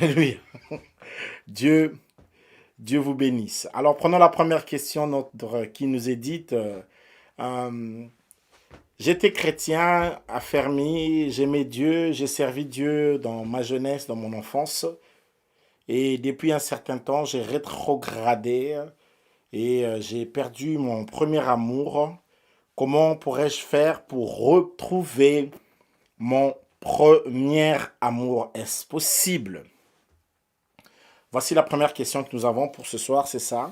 Alléluia. Dieu, Dieu vous bénisse. Alors, prenons la première question qui nous est dite. Euh, J'étais chrétien, affermi, j'aimais Dieu, j'ai servi Dieu dans ma jeunesse, dans mon enfance. Et depuis un certain temps, j'ai rétrogradé et j'ai perdu mon premier amour. Comment pourrais-je faire pour retrouver mon premier amour? Est-ce possible? Voici la première question que nous avons pour ce soir, c'est ça.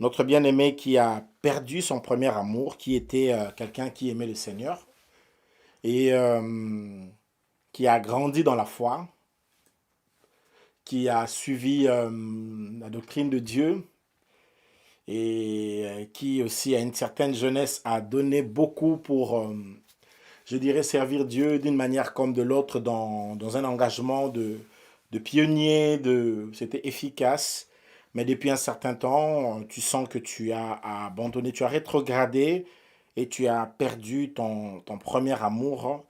Notre bien-aimé qui a perdu son premier amour, qui était quelqu'un qui aimait le Seigneur et qui a grandi dans la foi, qui a suivi la doctrine de Dieu et qui aussi à une certaine jeunesse a donné beaucoup pour, je dirais, servir Dieu d'une manière comme de l'autre dans un engagement de pionnier, c'était efficace. Mais depuis un certain temps, tu sens que tu as abandonné, tu as rétrogradé et tu as perdu ton premier amour.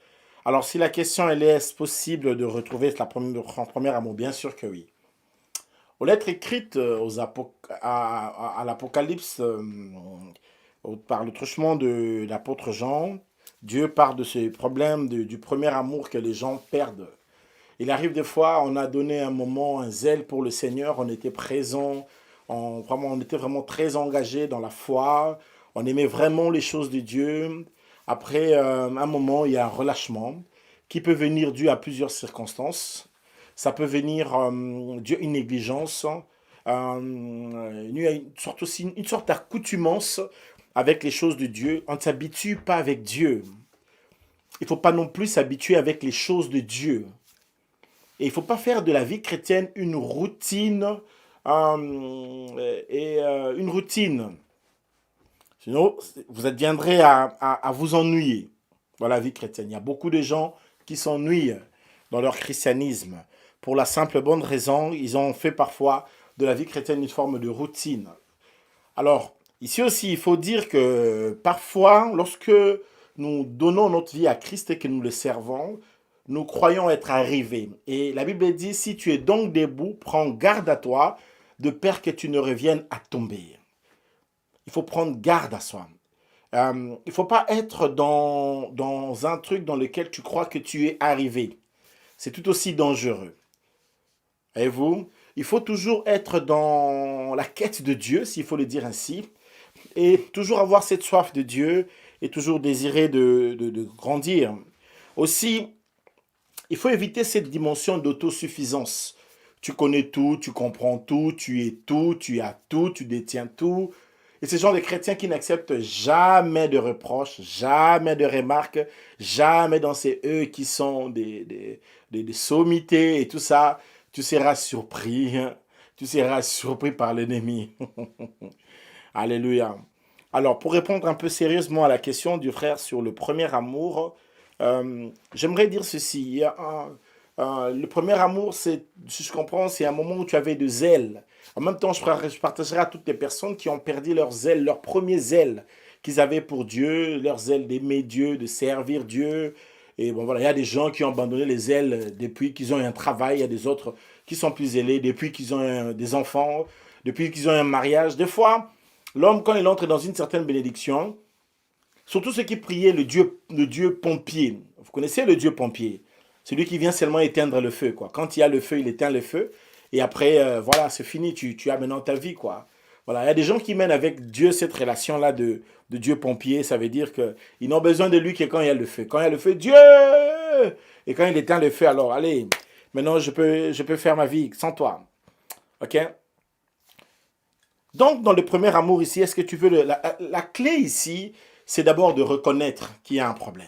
Alors, si la question elle est, est-ce possible de retrouver son premier amour? Bien sûr que oui. Aux lettres écrites à l'Apocalypse, par le truchement de l'apôtre Jean, Dieu parle de ce problème du premier amour que les gens perdent. Il arrive des fois, on a donné un moment, un zèle pour le Seigneur, on était présent, on était vraiment très engagé dans la foi, on aimait vraiment les choses de Dieu. Après un moment, il y a un relâchement qui peut venir dû à plusieurs circonstances. Ça peut venir dû à une négligence, une sorte d'accoutumance avec les choses de Dieu. On ne s'habitue pas avec Dieu. Il ne faut pas non plus s'habituer avec les choses de Dieu. Et il ne faut pas faire de la vie chrétienne une routine une routine. Sinon, vous viendrez à vous ennuyer dans la vie chrétienne. Il y a beaucoup de gens qui s'ennuient dans leur christianisme. Pour la simple bonne raison, ils ont fait parfois de la vie chrétienne une forme de routine. Alors, ici aussi, il faut dire que parfois, lorsque nous donnons notre vie à Christ et que nous le servons, nous croyons être arrivés. Et la Bible dit, si tu es donc debout, prends garde à toi, de peur que tu ne reviennes à tomber. Il faut prendre garde à soi. Il ne faut pas être dans un truc dans lequel tu crois que tu es arrivé. C'est tout aussi dangereux. Voyez-vous, il faut toujours être dans la quête de Dieu, s'il faut le dire ainsi, et toujours avoir cette soif de Dieu et toujours désirer de grandir. Aussi, il faut éviter cette dimension d'autosuffisance. Tu connais tout, tu comprends tout, tu es tout, tu as tout, tu détiens tout. Et ce genre de chrétiens qui n'acceptent jamais de reproches, jamais de remarques, jamais dans ces eux qui sont des sommités et tout ça, tu seras surpris. Tu seras surpris par l'ennemi. Alléluia. Alors, pour répondre un peu sérieusement à la question du frère sur le premier amour, j'aimerais dire ceci. Le premier amour, c'est, si je comprends, c'est un moment où tu avais de zèle. En même temps, je partagerai à toutes les personnes qui ont perdu leur zèle, leur premier zèle qu'ils avaient pour Dieu, leur zèle d'aimer Dieu, de servir Dieu. Et bon, voilà, il y a des gens qui ont abandonné les ailes depuis qu'ils ont eu un travail. Il y a des autres qui sont plus zélés depuis qu'ils ont des enfants, depuis qu'ils ont un mariage. Des fois, l'homme, quand il entre dans une certaine bénédiction, surtout ceux qui priaient le Dieu pompier. Vous connaissez le Dieu pompier? Celui qui vient seulement éteindre le feu, quoi. Quand il y a le feu, il éteint le feu. Et après, voilà, c'est fini. Tu as maintenant ta vie, quoi. Voilà, il y a des gens qui mènent avec Dieu cette relation-là de Dieu pompier. Ça veut dire qu'ils n'ont besoin de lui que quand il y a le feu. Quand il y a le feu, Dieu! Et quand il éteint le feu, alors, allez, maintenant je peux faire ma vie sans toi. OK? Donc, dans le premier amour ici, est-ce que tu veux... la clé ici, c'est d'abord de reconnaître qu'il y a un problème.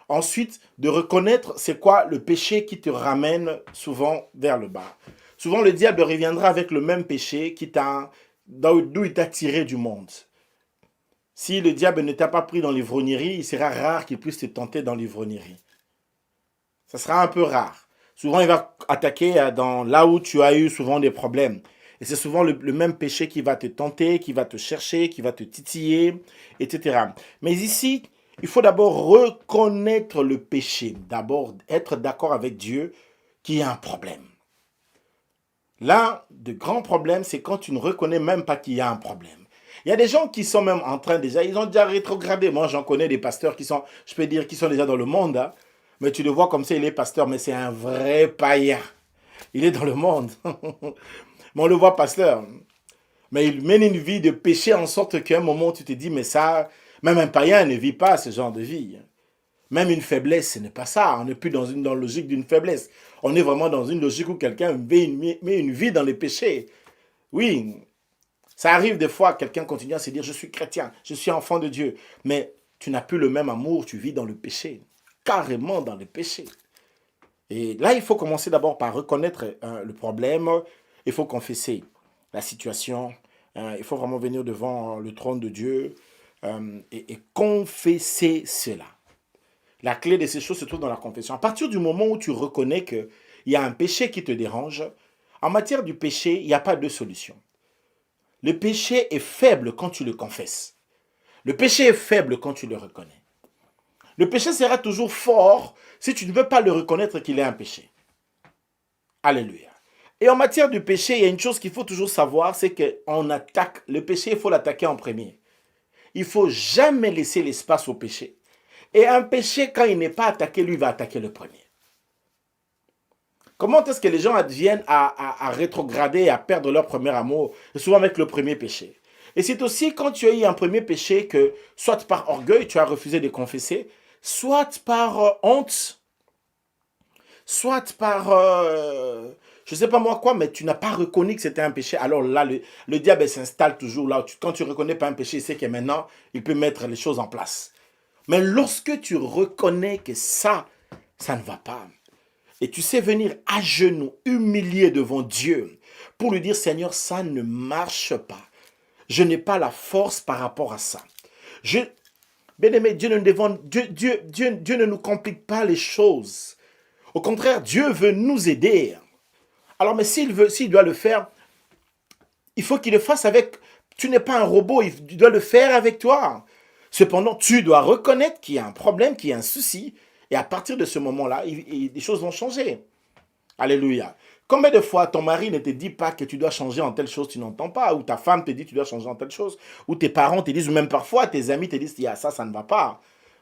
Ensuite, de reconnaître c'est quoi le péché qui te ramène souvent vers le bas. Souvent, le diable reviendra avec le même péché d'où il t'a tiré du monde. Si le diable ne t'a pas pris dans l'ivrognerie, il sera rare qu'il puisse te tenter dans l'ivrognerie. Ça sera un peu rare. Souvent, il va attaquer là où tu as eu souvent des problèmes. Et c'est souvent le même péché qui va te tenter, qui va te chercher, qui va te titiller, etc. Mais ici, il faut d'abord reconnaître le péché. D'abord, être d'accord avec Dieu qu'il y a un problème. L'un des grands problèmes, c'est quand tu ne reconnais même pas qu'il y a un problème. Il y a des gens qui sont même en train déjà, ils ont déjà rétrogradé. Moi, j'en connais des pasteurs qui sont, je peux dire, qui sont déjà dans le monde. Hein. Mais tu le vois comme ça, il est pasteur, mais c'est un vrai païen. Il est dans le monde. Mais on le voit pasteur. Mais il mène une vie de péché en sorte qu'à un moment, tu te dis, mais ça, même un païen ne vit pas ce genre de vie. Même une faiblesse, ce n'est pas ça. On n'est plus dans la logique d'une faiblesse. On est vraiment dans une logique où quelqu'un met une vie dans les péchés. Oui, ça arrive des fois, quelqu'un continue à se dire, je suis chrétien, je suis enfant de Dieu. Mais tu n'as plus le même amour, tu vis dans le péché. Carrément dans le péché. Et là, il faut commencer d'abord par reconnaître le problème. Il faut confesser la situation. Il faut vraiment venir devant le trône de Dieu et confesser cela. La clé de ces choses se trouve dans la confession. À partir du moment où tu reconnais qu'il y a un péché qui te dérange, en matière du péché, il n'y a pas de solution. Le péché est faible quand tu le confesses. Le péché est faible quand tu le reconnais. Le péché sera toujours fort si tu ne veux pas le reconnaître qu'il est un péché. Alléluia. Et en matière du péché, il y a une chose qu'il faut toujours savoir, c'est qu'on attaque le péché, il faut l'attaquer en premier. Il ne faut jamais laisser l'espace au péché. Et un péché, quand il n'est pas attaqué, lui va attaquer le premier. Comment est-ce que les gens adviennent à rétrograder et à perdre leur premier amour? Souvent avec le premier péché. Et c'est aussi quand tu as eu un premier péché que, soit par orgueil, tu as refusé de confesser, soit par honte, soit par, je ne sais pas moi quoi, mais tu n'as pas reconnu que c'était un péché. Alors là, le diable s'installe toujours là. Quand tu ne reconnais pas un péché, c'est que maintenant, il peut mettre les choses en place. Mais lorsque tu reconnais que ça ne va pas, et tu sais venir à genoux, humilié devant Dieu, pour lui dire, Seigneur, ça ne marche pas. Je n'ai pas la force par rapport à ça. Bien-aimé, Dieu ne nous complique pas les choses. Au contraire, Dieu veut nous aider. Alors, mais s'il doit le faire, il faut qu'il le fasse avec... Tu n'es pas un robot, il doit le faire avec toi. Cependant, tu dois reconnaître qu'il y a un problème, qu'il y a un souci. Et à partir de ce moment-là, les choses vont changer. Alléluia. Combien de fois ton mari ne te dit pas que tu dois changer en telle chose, tu n'entends pas, ou ta femme te dit que tu dois changer en telle chose, ou tes parents te disent, ou même parfois tes amis te disent, ça ne va pas.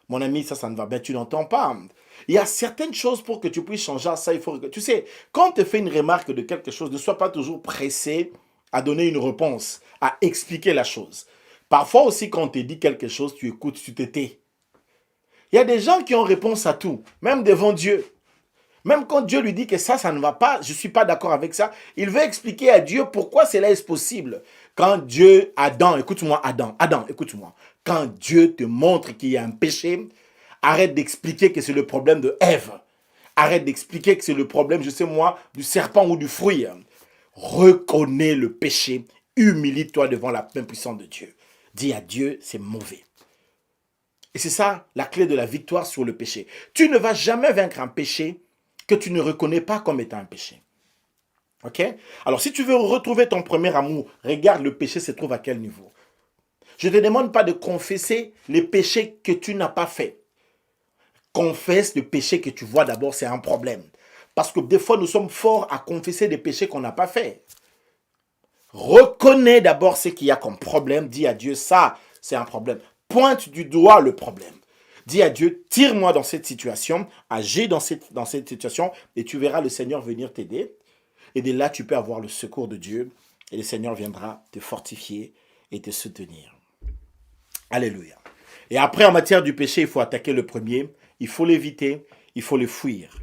Mon ami, ça ne va pas. Tu n'entends pas. Il y a certaines choses pour que tu puisses changer ça. Il faut, tu sais, quand on te fait une remarque de quelque chose, ne sois pas toujours pressé à donner une réponse, à expliquer la chose. Parfois aussi, quand on te dit quelque chose, tu écoutes, tu te tais. Il y a des gens qui ont réponse à tout, même devant Dieu. Même quand Dieu lui dit que ça ne va pas, je ne suis pas d'accord avec ça, il veut expliquer à Dieu pourquoi cela est possible. Quand Dieu, Adam, écoute-moi, Adam, écoute-moi. Quand Dieu te montre qu'il y a un péché, arrête d'expliquer que c'est le problème de Ève. Arrête d'expliquer que c'est le problème, je sais moi, du serpent ou du fruit. Reconnais le péché, humilie-toi devant la main puissante de Dieu. Dis à Dieu, c'est mauvais. Et c'est ça la clé de la victoire sur le péché. Tu ne vas jamais vaincre un péché que tu ne reconnais pas comme étant un péché. Ok? Alors, si tu veux retrouver ton premier amour, regarde le péché se trouve à quel niveau. Je ne te demande pas de confesser les péchés que tu n'as pas fait. Confesse le péché que tu vois d'abord, c'est un problème. Parce que des fois, nous sommes forts à confesser des péchés qu'on n'a pas fait. Reconnais d'abord ce qu'il y a comme problème. Dis à Dieu, ça, c'est un problème. Pointe du doigt le problème. Dis à Dieu, tire-moi dans cette situation, agis dans cette situation, et tu verras le Seigneur venir t'aider. Et de là, tu peux avoir le secours de Dieu, et le Seigneur viendra te fortifier et te soutenir. Alléluia. Et après, en matière du péché, il faut attaquer le premier, il faut l'éviter, il faut le fuir.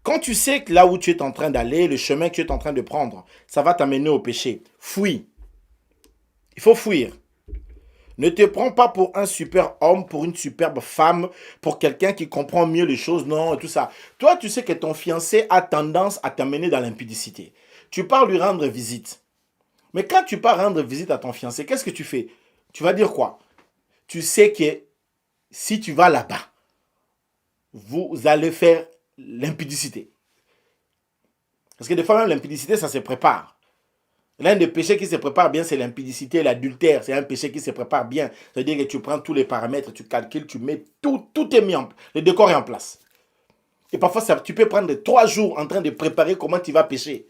Quand tu sais que là où tu es en train d'aller, le chemin que tu es en train de prendre, ça va t'amener au péché, fuis. Il faut fuir. Ne te prends pas pour un super homme, pour une superbe femme, pour quelqu'un qui comprend mieux les choses, non, et tout ça. Toi, tu sais que ton fiancé a tendance à t'amener dans l'impudicité. Tu pars lui rendre visite. Mais quand tu pars rendre visite à ton fiancé, qu'est-ce que tu fais? Tu vas dire quoi? Tu sais que si tu vas là-bas, vous allez faire l'impudicité. Parce que des fois même l'impudicité, ça se prépare. L'un des péchés qui se prépare bien, c'est l'impudicité, l'adultère. C'est un péché qui se prépare bien. C'est-à-dire que tu prends tous les paramètres, tu calcules, tu mets tout est mis en place. Le décor est en place. Et parfois, tu peux prendre 3 jours en train de préparer comment tu vas pécher.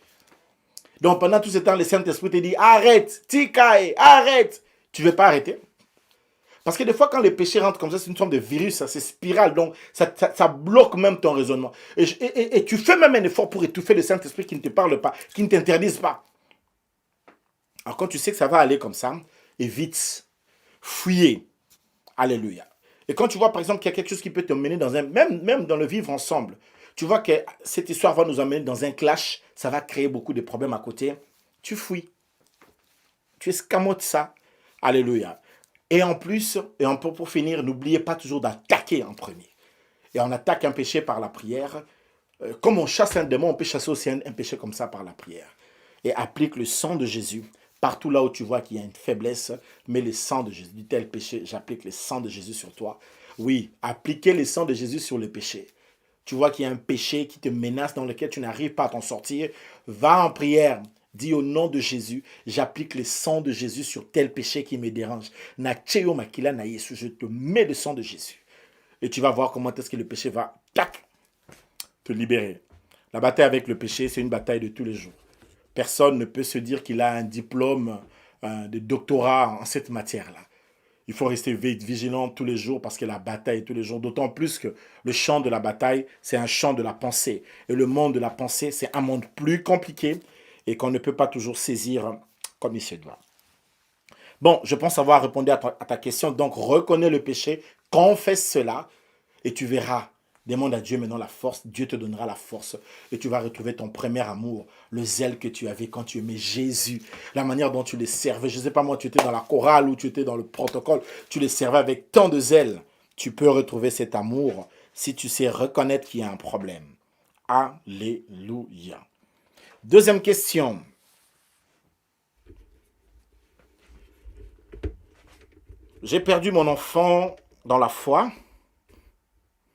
Donc pendant tout ce temps, le Saint-Esprit te dit, arrête, Tikae, arrête. Tu ne veux pas arrêter? Parce que des fois, quand le péché rentre comme ça, c'est une forme de virus, ça, c'est spirale, donc ça bloque même ton raisonnement. Et tu fais même un effort pour étouffer le Saint-Esprit qui ne te parle pas, qui ne t'interdise pas. Alors quand tu sais que ça va aller comme ça, évite, fuyez. Alléluia. Et quand tu vois par exemple qu'il y a quelque chose qui peut te mener dans un... Même dans le vivre ensemble, tu vois que cette histoire va nous amener dans un clash, ça va créer beaucoup de problèmes à côté. Tu fuis. Tu escamotes ça. Alléluia. Et en plus, pour finir, n'oubliez pas toujours d'attaquer en premier. Et on attaque un péché par la prière. Comme on chasse un démon, on peut chasser aussi un péché comme ça par la prière. Et applique le sang de Jésus. Partout là où tu vois qu'il y a une faiblesse, mets le sang de Jésus. Du tel péché, j'applique le sang de Jésus sur toi. Oui, appliquez le sang de Jésus sur le péché. Tu vois qu'il y a un péché qui te menace, dans lequel tu n'arrives pas à t'en sortir. Va en prière. Dis au nom de Jésus, j'applique le sang de Jésus sur tel péché qui me dérange. Je te mets le sang de Jésus. Et tu vas voir comment est-ce que le péché va te libérer. La bataille avec le péché, c'est une bataille de tous les jours. Personne ne peut se dire qu'il a un diplôme de doctorat en cette matière-là. Il faut rester vigilant tous les jours parce que la bataille est tous les jours. D'autant plus que le champ de la bataille, c'est un champ de la pensée. Et le monde de la pensée, c'est un monde plus compliqué et qu'on ne peut pas toujours saisir comme il se doit. Bon, je pense avoir répondu à ta question. Donc, reconnais le péché, confesse cela et tu verras. Demande à Dieu maintenant la force. Dieu te donnera la force et tu vas retrouver ton premier amour, le zèle que tu avais quand tu aimais Jésus, la manière dont tu les servais. Je ne sais pas moi, tu étais dans la chorale ou tu étais dans le protocole, tu les servais avec tant de zèle. Tu peux retrouver cet amour si tu sais reconnaître qu'il y a un problème. Alléluia. Deuxième question. J'ai perdu mon enfant dans la foi.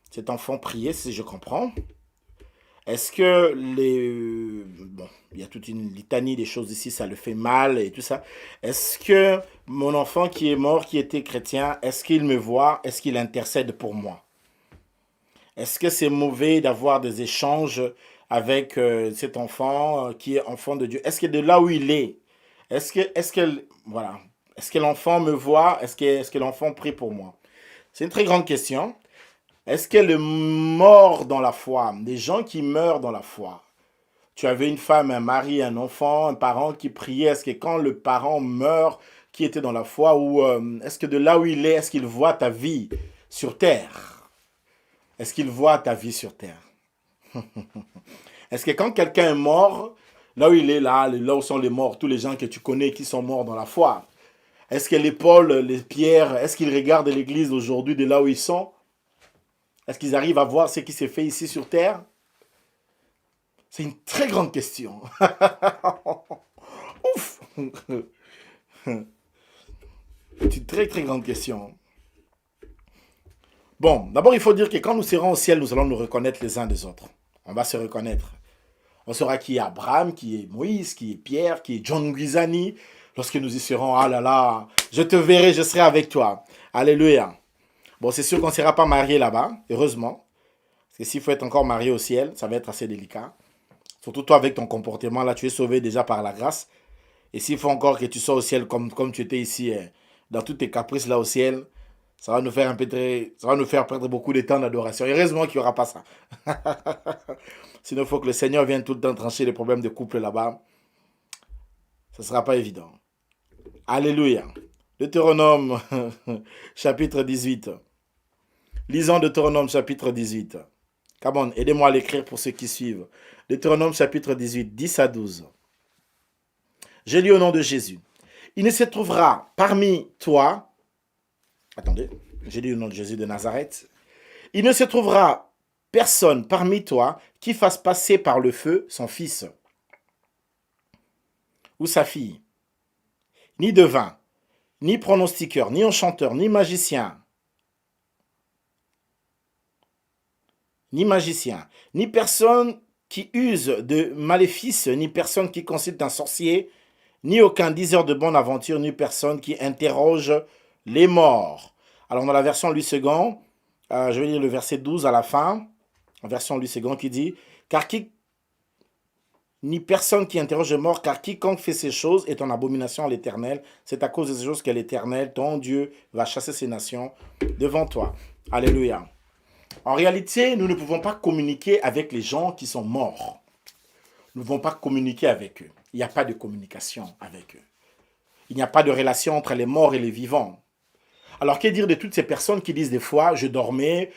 Cet enfant priait, si je comprends. Est-ce que Bon, il y a toute une litanie des choses ici, ça le fait mal et tout ça. Est-ce que mon enfant qui est mort, qui était chrétien, est-ce qu'il me voit? Est-ce qu'il intercède pour moi? Est-ce que c'est mauvais d'avoir des échanges avec cet enfant qui est enfant de Dieu? Est-ce que de là où il est, voilà, est-ce que l'enfant me voit? Est-ce que l'enfant prie pour moi? C'est une très grande question. Est-ce que le mort dans la foi, des gens qui meurent dans la foi, tu avais une femme, un mari, un enfant, un parent qui priait, est-ce que quand le parent meurt, qui était dans la foi, ou est-ce que de là où il est, est-ce qu'il voit ta vie sur terre? Est-ce qu'il voit ta vie sur terre? Est-ce que quand quelqu'un est mort, là où il est, là où sont les morts, tous les gens que tu connais qui sont morts dans la foi, est-ce que les Paul, les Pierre, est-ce qu'ils regardent l'église aujourd'hui de là où ils sont? Est-ce qu'ils arrivent à voir ce qui s'est fait ici sur terre? C'est une très grande question. Ouf! C'est une très très grande question. Bon, d'abord il faut dire que quand nous serons au ciel, nous allons nous reconnaître les uns des autres. On va se reconnaître. On saura qui est Abraham, qui est Moïse, qui est Pierre, qui est John Guizani. Lorsque nous y serons, ah là là, je te verrai, je serai avec toi. Alléluia. Bon, c'est sûr qu'on ne sera pas marié là-bas, heureusement. Parce que s'il faut être encore marié au ciel, ça va être assez délicat. Surtout toi avec ton comportement, là, tu es sauvé déjà par la grâce. Et s'il faut encore que tu sois au ciel comme tu étais ici, dans tous tes caprices là au ciel, ça va nous faire ça va nous faire perdre beaucoup de temps d'adoration. Heureusement qu'il n'y aura pas ça. Sinon, il faut que le Seigneur vienne tout le temps trancher les problèmes de couple là-bas. Ce ne sera pas évident. Alléluia. Deutéronome, chapitre 18. Lisons Deutéronome, chapitre 18. Come on, aidez-moi à l'écrire pour ceux qui suivent. Deutéronome, chapitre 18, 10 à 12. Je lis au nom de Jésus. Il ne se trouvera parmi toi... Attendez, j'ai dit au nom de Jésus de Nazareth. Il ne se trouvera personne parmi toi qui fasse passer par le feu son fils ou sa fille, ni devin, ni pronostiqueur, ni enchanteur, ni magicien, ni personne qui use de maléfice, ni personne qui consulte un sorcier, ni aucun diseur de bonne aventure, ni personne qui interroge les morts. Alors dans la version Louis II, je vais lire le verset 12 à la fin. en version Louis II, qui dit, car qui ni personne qui interroge le mort, car quiconque fait ces choses est en abomination à l'Éternel. C'est à cause de ces choses que l'Éternel, ton Dieu, va chasser ces nations devant toi. Alléluia. En réalité, nous ne pouvons pas communiquer avec les gens qui sont morts. Nous ne pouvons pas communiquer avec eux. Il n'y a pas de communication avec eux. Il n'y a pas de relation entre les morts et les vivants. Alors, que dire de toutes ces personnes qui disent des fois, je dormais,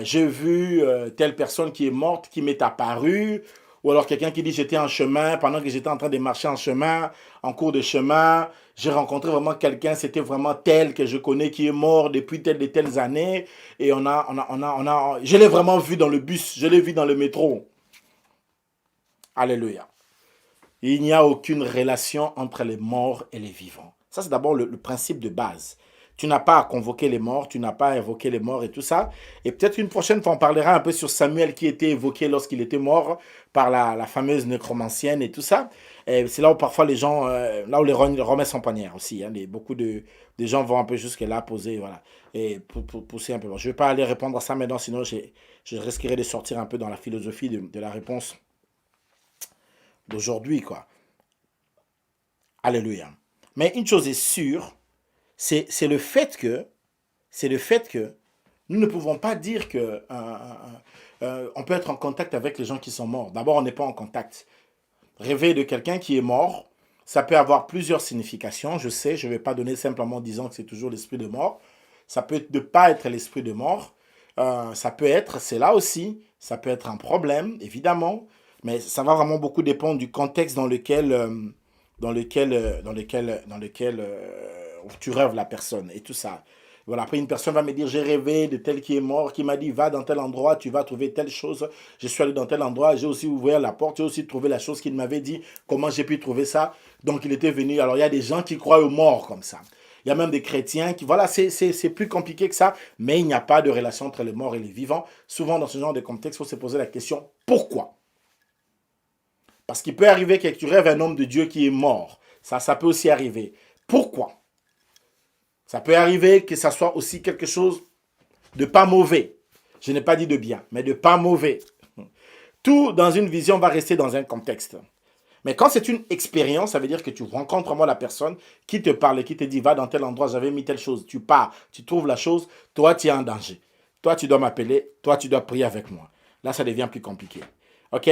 j'ai vu telle personne qui est morte, qui m'est apparue, ou alors quelqu'un qui dit, j'étais en chemin, pendant que j'étais en train de marcher en chemin, en cours de chemin, j'ai rencontré vraiment quelqu'un, c'était vraiment tel que je connais, qui est mort depuis telles et telles années, et je l'ai vraiment vu dans le bus, je l'ai vu dans le métro. Alléluia. Il n'y a aucune relation entre les morts et les vivants. Ça, c'est d'abord le principe de base. Tu n'as pas à convoquer les morts, tu n'as pas à évoquer les morts et tout ça. Et peut-être une prochaine fois, on parlera un peu sur Samuel qui était évoqué lorsqu'il était mort par la fameuse nécromancienne et tout ça. C'est là où parfois les gens, là où les remet son panière aussi. Hein. Beaucoup de gens vont un peu jusque là poser, voilà, et pour pousser un peu. Bon, je ne vais pas aller répondre à ça maintenant, sinon je risquerais de sortir un peu dans la philosophie de la réponse d'aujourd'hui, quoi. Alléluia. Mais une chose est sûre, c'est le fait que nous ne pouvons pas dire que on peut être en contact avec les gens qui sont morts. D'abord, on n'est pas en contact. Rêver de quelqu'un qui est mort, ça peut avoir plusieurs significations. Je sais, je ne vais pas donner simplement disant que c'est toujours l'esprit de mort. Ça peut ne pas être l'esprit de mort. Ça peut être, c'est là aussi, ça peut être un problème, évidemment. Mais ça va vraiment beaucoup dépendre du contexte dans lequel tu rêves la personne et tout ça. Voilà, après, une personne va me dire, j'ai rêvé de tel qui est mort, qui m'a dit, va dans tel endroit, tu vas trouver telle chose. Je suis allé dans tel endroit, j'ai aussi ouvert la porte, j'ai aussi trouvé la chose qu'il m'avait dit, comment j'ai pu trouver ça. Donc, il était venu. Alors, il y a des gens qui croient aux morts comme ça. Il y a même des chrétiens qui, voilà, c'est plus compliqué que ça, mais il n'y a pas de relation entre les morts et les vivants. Souvent, dans ce genre de contexte, il faut se poser la question, pourquoi? Parce qu'il peut arriver que tu rêves un homme de Dieu qui est mort. Ça peut aussi arriver. Pourquoi? Ça peut arriver que ça soit aussi quelque chose de pas mauvais. Je n'ai pas dit de bien, mais de pas mauvais. Tout dans une vision va rester dans un contexte. Mais quand c'est une expérience, ça veut dire que tu rencontres vraiment la personne qui te parle et qui te dit, va dans tel endroit, j'avais mis telle chose. Tu pars, tu trouves la chose, toi tu es en danger. Toi tu dois m'appeler, toi tu dois prier avec moi. Là ça devient plus compliqué. Ok?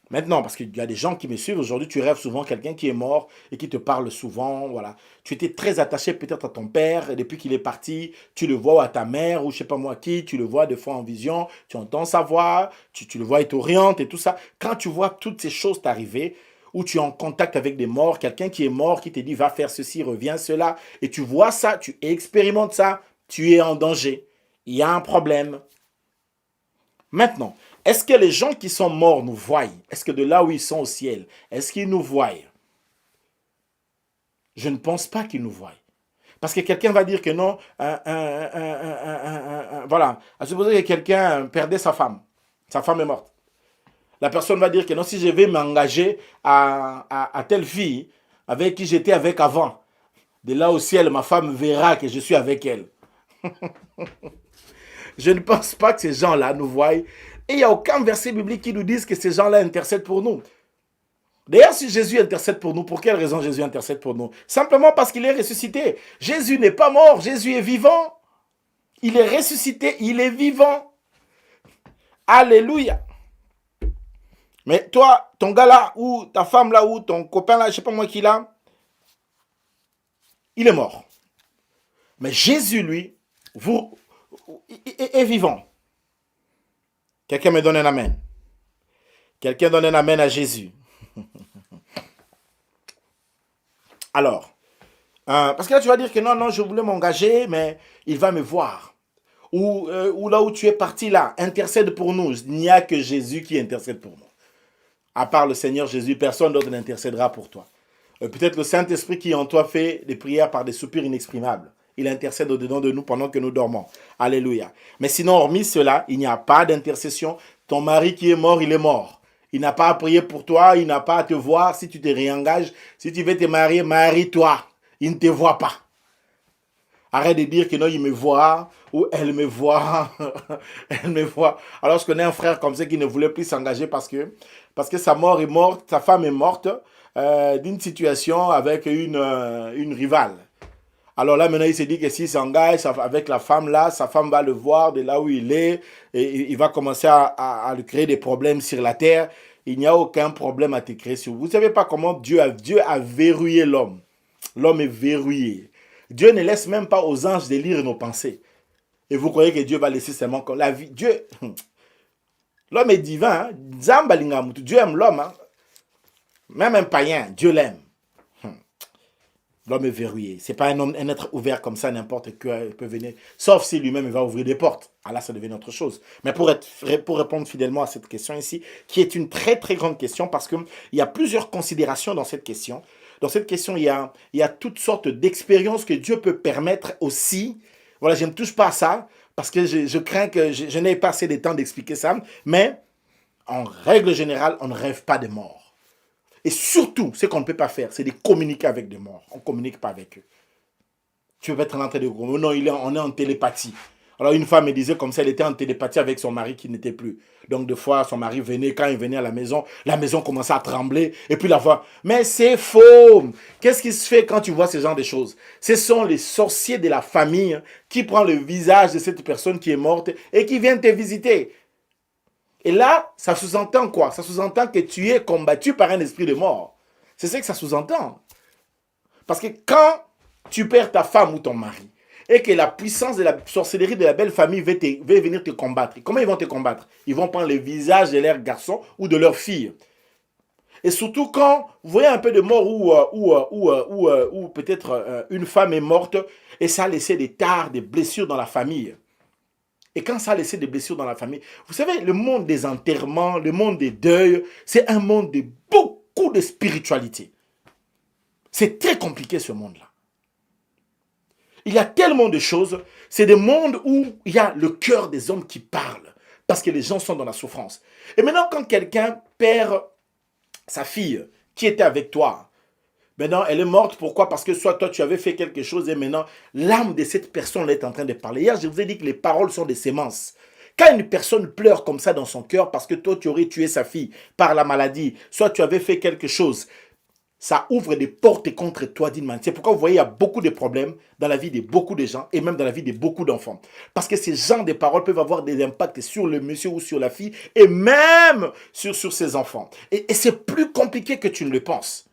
Maintenant, parce qu'il y a des gens qui me suivent, aujourd'hui tu rêves souvent quelqu'un qui est mort et qui te parle souvent, voilà. Tu étais très attaché peut-être à ton père et depuis qu'il est parti, tu le vois, ou à ta mère ou je sais pas moi qui, tu le vois des fois en vision, tu entends sa voix, tu le vois, il t'oriente et tout ça. Quand tu vois toutes ces choses t'arriver, où tu es en contact avec des morts, quelqu'un qui est mort, qui te dit va faire ceci, reviens cela, et tu vois ça, tu expérimentes ça, tu es en danger. Il y a un problème. Maintenant, est-ce que les gens qui sont morts nous voient? Est-ce que de là où ils sont au ciel, est-ce qu'ils nous voient? Je ne pense pas qu'ils nous voient. Parce que quelqu'un va dire que non, voilà, à supposer que quelqu'un perdait sa femme est morte. La personne va dire que non, si je vais m'engager à telle fille avec qui j'étais avec avant, de là au ciel, ma femme verra que je suis avec elle. Je ne pense pas que ces gens-là nous voient. Et il n'y a aucun verset biblique qui nous dise que ces gens-là intercèdent pour nous. D'ailleurs, si Jésus intercède pour nous, pour quelle raison Jésus intercède pour nous? Simplement parce qu'il est ressuscité. Jésus n'est pas mort, Jésus est vivant. Il est ressuscité, il est vivant. Alléluia. Mais toi, ton gars là, ou ta femme là, ou ton copain là, je ne sais pas moi qui là, il est mort. Mais Jésus, lui, est vivant. Quelqu'un me donne un amen. Quelqu'un donne un amen à Jésus. Alors, parce que là tu vas dire que non, je voulais m'engager, mais il va me voir. Ou là où tu es parti là, intercède pour nous. Il n'y a que Jésus qui intercède pour nous. À part le Seigneur Jésus, personne d'autre n'intercédera pour toi. Peut-être le Saint-Esprit qui en toi fait des prières par des soupirs inexprimables. Il intercède au-dedans de nous pendant que nous dormons. Alléluia. Mais sinon, hormis cela, il n'y a pas d'intercession. Ton mari qui est mort, il est mort. Il n'a pas à prier pour toi, il n'a pas à te voir. Si tu te réengages, si tu veux te marier, marie-toi. Il ne te voit pas. Arrête de dire que non, il me voit ou elle me voit. Elle me voit. Alors, je connais un frère comme ça qui ne voulait plus s'engager parce que sa mort est morte, sa femme est morte d'une situation avec une rivale. Alors là, maintenant, il se dit que s'il s'engage avec la femme là, sa femme va le voir de là où il est et il va commencer à lui créer des problèmes sur la terre. Il n'y a aucun problème à te créer sur vous. Vous ne savez pas comment Dieu a verrouillé l'homme. L'homme est verrouillé. Dieu ne laisse même pas aux anges de lire nos pensées. Et vous croyez que Dieu va laisser seulement comme la vie. Dieu, l'homme est divin. Hein? Dieu aime l'homme. Hein? Même un païen, Dieu l'aime. L'homme est verrouillé. Ce n'est pas un être ouvert comme ça, n'importe qui peut venir. Sauf si lui-même il va ouvrir des portes. Ah là, ça devient autre chose. Mais pour répondre fidèlement à cette question ici, qui est une très très grande question, parce qu'il y a plusieurs considérations dans cette question. Dans cette question, il y a toutes sortes d'expériences que Dieu peut permettre aussi. Voilà, je ne touche pas à ça, parce que je crains que je n'ai pas assez de temps d'expliquer ça. Mais, en règle générale, on ne rêve pas de mort. Et surtout, ce qu'on ne peut pas faire, c'est de communiquer avec des morts. On ne communique pas avec eux. Tu peux être en train de... Non, on est en télépathie. Alors une femme me disait comme ça, elle était en télépathie avec son mari qui n'était plus. Donc des fois, son mari venait, quand il venait à la maison commençait à trembler. Et puis la voix, mais c'est faux. Qu'est-ce qui se fait quand tu vois ce genre de choses? Ce sont les sorciers de la famille qui prennent le visage de cette personne qui est morte et qui viennent te visiter. Et là, ça sous-entend quoi? Ça sous-entend que tu es combattu par un esprit de mort. C'est ce que ça sous-entend. Parce que quand tu perds ta femme ou ton mari, et que la puissance de la sorcellerie de la belle famille veut venir te combattre, comment ils vont te combattre? Ils vont prendre le visage de leur garçon ou de leur fille. Et surtout quand vous voyez un peu de mort ou peut-être une femme est morte et ça a laissé des tares, des blessures dans la famille. Et quand ça a laissé des blessures dans la famille, vous savez, le monde des enterrements, le monde des deuils, c'est un monde de beaucoup de spiritualité. C'est très compliqué ce monde-là. Il y a tellement de choses, c'est des mondes où il y a le cœur des hommes qui parle, parce que les gens sont dans la souffrance. Et maintenant, quand quelqu'un perd sa fille qui était avec toi, maintenant, elle est morte. Pourquoi? Parce que soit toi, tu avais fait quelque chose et maintenant, l'âme de cette personne est en train de parler. Hier, je vous ai dit que les paroles sont des semences. Quand une personne pleure comme ça dans son cœur parce que toi, tu aurais tué sa fille par la maladie, soit tu avais fait quelque chose, ça ouvre des portes contre toi d'une manière. C'est pourquoi vous voyez, il y a beaucoup de problèmes dans la vie de beaucoup de gens et même dans la vie de beaucoup d'enfants. Parce que ces genres de paroles peuvent avoir des impacts sur le monsieur ou sur la fille et même sur ses enfants. Et c'est plus compliqué que tu ne le penses.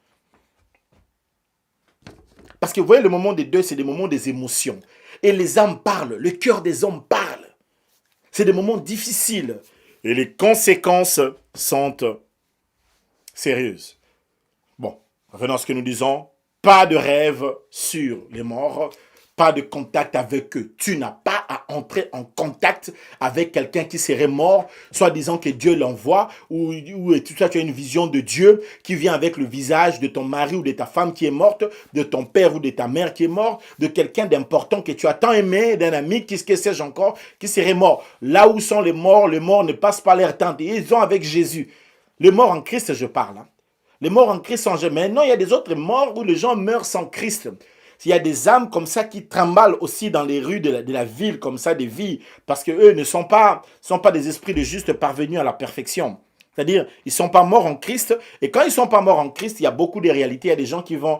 Parce que vous voyez, le moment des deuils, c'est des moments des émotions. Et les âmes parlent, le cœur des hommes parle. C'est des moments difficiles. Et les conséquences sont sérieuses. Bon, revenons à ce que nous disons. Pas de rêve sur les morts. Pas de contact avec eux. Tu n'as pas à entrer en contact avec quelqu'un qui serait mort, soit disant que Dieu l'envoie, ou tu as une vision de Dieu qui vient avec le visage de ton mari ou de ta femme qui est morte, de ton père ou de ta mère qui est mort, de quelqu'un d'important que tu as tant aimé, d'un ami, que sais-je encore, qui serait mort. Là où sont les morts ne passent pas leur temps. Ils sont avec Jésus. Les morts en Christ, je parle. Hein. Les morts en Christ sont jamais. Maintenant, il y a des autres morts où les gens meurent sans Christ. Il y a des âmes comme ça qui tremblent aussi dans les rues de la ville, comme ça, des vies, parce qu'eux ne sont pas des esprits de juste parvenus à la perfection. C'est-à-dire, ils ne sont pas morts en Christ. Et quand ils ne sont pas morts en Christ, il y a beaucoup de réalités. Il y a des gens qui vont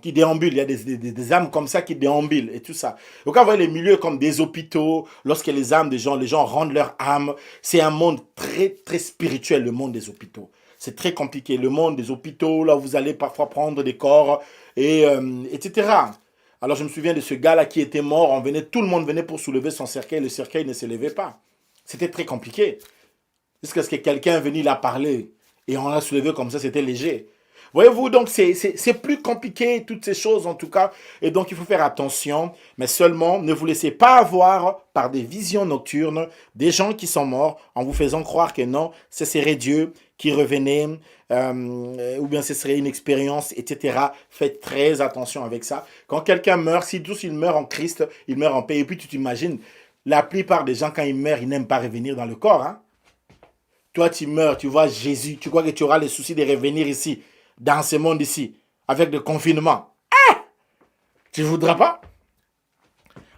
qui déambulent. Il y a des âmes comme ça qui déambulent et tout ça. Donc, quand vous voyez les milieux comme des hôpitaux, lorsque les âmes des gens, les gens rendent leur âme, c'est un monde très, très spirituel, le monde des hôpitaux. C'est très compliqué. Le monde des hôpitaux, là, vous allez parfois prendre des corps, etc. Alors, je me souviens de ce gars-là qui était mort. Tout le monde venait pour soulever son cercueil. Le cercueil ne se levait pas. C'était très compliqué. Jusqu'à ce que quelqu'un est venu là parler. Et on l'a soulevé comme ça, c'était léger. Voyez-vous, donc c'est plus compliqué, toutes ces choses en tout cas. Et donc, il faut faire attention. Mais seulement, ne vous laissez pas avoir par des visions nocturnes des gens qui sont morts en vous faisant croire que non, ce serait Dieu qui revenait, ou bien ce serait une expérience, etc. Faites très attention avec ça. Quand quelqu'un meurt, si tous il meurt en Christ, il meurt en paix. Et puis tu t'imagines, la plupart des gens, quand ils meurent, ils n'aiment pas revenir dans le corps. Hein? Toi, tu meurs, tu vois Jésus, tu crois que tu auras le souci de revenir ici, dans ce monde ici, avec le confinement. Tu ne voudras pas?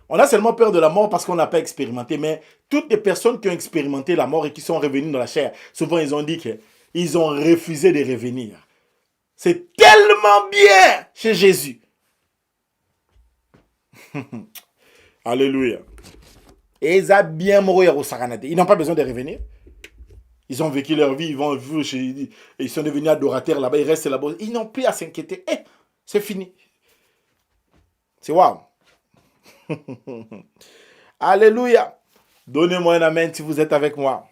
On a seulement peur de la mort parce qu'on n'a pas expérimenté. Mais toutes les personnes qui ont expérimenté la mort et qui sont revenues dans la chair, souvent ils ont dit qu'ils ont refusé de revenir. C'est tellement bien chez Jésus. Alléluia. Et ils ont bien mourir au Saranate. Ils n'ont pas besoin de revenir. Ils ont vécu leur vie, ils sont devenus adorateurs là-bas, ils restent là-bas. Ils n'ont plus à s'inquiéter. C'est fini. C'est waouh. Alléluia. Donnez-moi un amen si vous êtes avec moi.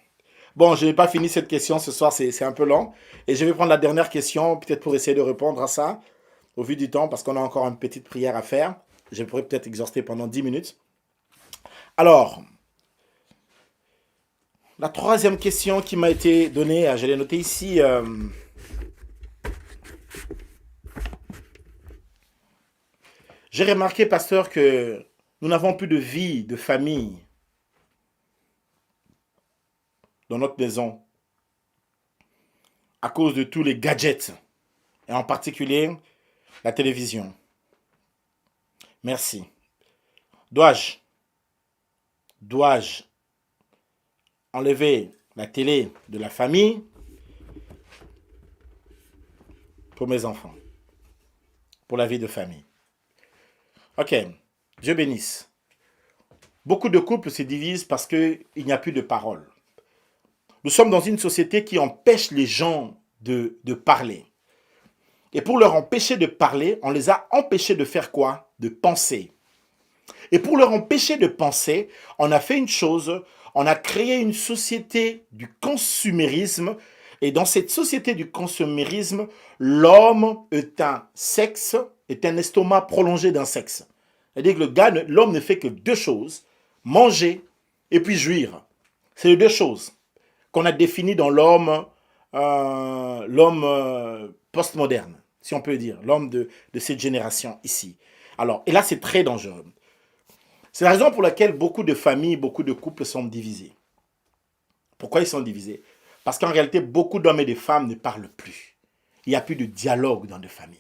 Bon, je n'ai pas fini cette question ce soir, c'est un peu long. Et je vais prendre la dernière question, peut-être pour essayer de répondre à ça, au vu du temps, parce qu'on a encore une petite prière à faire. Je pourrais peut-être exhorter pendant 10 minutes. Alors, la troisième question qui m'a été donnée, je l'ai notée ici. J'ai remarqué, pasteur, que nous n'avons plus de vie, de famille dans notre maison à cause de tous les gadgets, et en particulier la télévision. Merci. Dois-je enlever la télé de la famille pour mes enfants, pour la vie de famille? Ok, Dieu bénisse. Beaucoup de couples se divisent parce qu'il n'y a plus de parole. Nous sommes dans une société qui empêche les gens de parler. Et pour leur empêcher de parler, on les a empêchés de faire quoi? De penser. Et pour leur empêcher de penser, on a fait une chose, on a créé une société du consumérisme. Et dans cette société du consumérisme, l'homme est un sexe, est un estomac prolongé d'un sexe. C'est-à-dire que l'homme ne fait que deux choses, manger et puis jouir. C'est les deux choses qu'on a définies dans l'homme postmoderne, si on peut dire, l'homme de cette génération ici. Alors, et là, c'est très dangereux. C'est la raison pour laquelle beaucoup de familles, beaucoup de couples sont divisés. Pourquoi ils sont divisés? Parce qu'en réalité, beaucoup d'hommes et de femmes ne parlent plus. Il n'y a plus de dialogue dans les familles.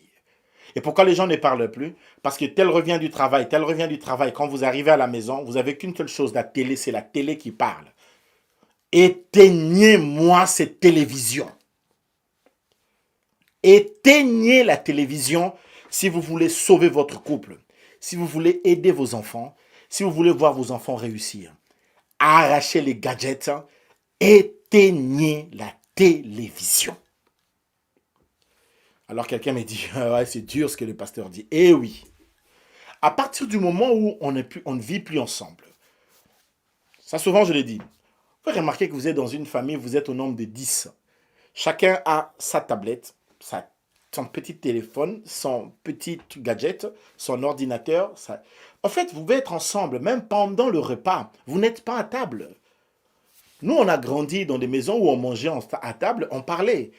Et pourquoi les gens ne parlent plus? Parce que tel revient du travail. Quand vous arrivez à la maison, vous n'avez qu'une seule chose, la télé, c'est la télé qui parle. Éteignez-moi cette télévision. Éteignez la télévision si vous voulez sauver votre couple, si vous voulez aider vos enfants, si vous voulez voir vos enfants réussir. Arrachez les gadgets, éteignez la télévision. Alors quelqu'un me dit, ouais, c'est dur ce que le pasteur dit. Eh oui. À partir du moment où on ne vit plus ensemble, ça souvent je le dis, vous pouvez remarquer que vous êtes dans une famille, vous êtes au nombre de 10. Chacun a sa tablette, son petit téléphone, son petit gadget, son ordinateur. En fait, vous pouvez être ensemble, même pendant le repas. Vous n'êtes pas à table. Nous, on a grandi dans des maisons où on mangeait à table, on parlait.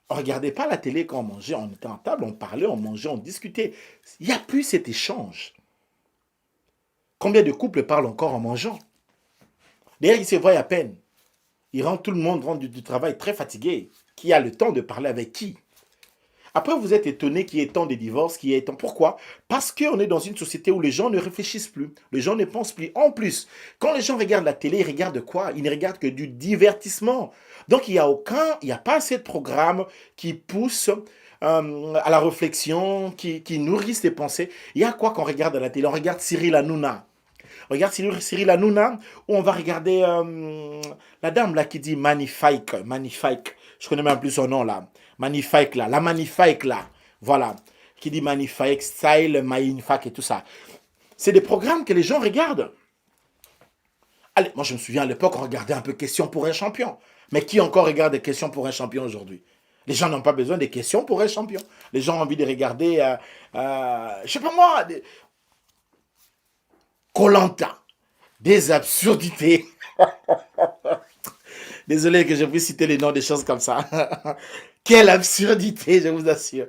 On ne regardait pas la télé quand on mangeait, on était en table, on parlait, on mangeait, on discutait. Il n'y a plus cet échange. Combien de couples parlent encore en mangeant? D'ailleurs, ils se voient à peine. Tout le monde rentre du travail très fatigué. Qui a le temps de parler avec qui? Après, vous êtes étonné qu'il y ait tant de divorces, Pourquoi? Parce qu'on est dans une société où les gens ne réfléchissent plus, les gens ne pensent plus. En plus, quand les gens regardent la télé, ils regardent quoi? Ils ne regardent que du divertissement. Donc, il n'y a pas assez de programmes qui poussent à la réflexion, qui nourrissent les pensées. Il y a quoi qu'on regarde à la télé? On regarde Cyril Hanouna. Regarde Cyril Hanouna, où on va regarder la dame là qui dit magnifique. Je connais même plus son nom là. Magnifique là, la magnifique là. Voilà. Qui dit magnifique, style, magnifique et tout ça. C'est des programmes que les gens regardent. Allez, moi je me souviens à l'époque, on regardait un peu Questions pour un champion. Mais qui encore regarde des Questions pour un champion aujourd'hui? Les gens n'ont pas besoin des questions pour un champion. Les gens ont envie de regarder, je sais pas moi, Koh-Lanta, des absurdités. Désolé que je puisse citer les noms des choses comme ça. Quelle absurdité, je vous assure.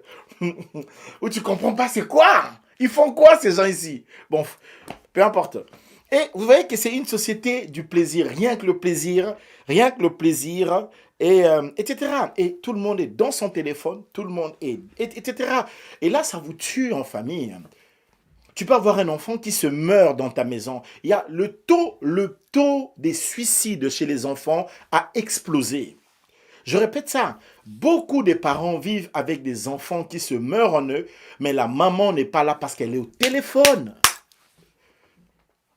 Où tu comprends pas, c'est quoi? Ils font quoi ces gens ici? Bon, peu importe. Et vous voyez que c'est une société du plaisir, rien que le plaisir, et, etc. Et tout le monde est dans son téléphone, tout le monde est, etc. Et là, ça vous tue en famille. Tu peux avoir un enfant qui se meurt dans ta maison. Il y a le taux des suicides chez les enfants a explosé. Je répète ça. Beaucoup de parents vivent avec des enfants qui se meurent en eux, mais la maman n'est pas là parce qu'elle est au téléphone.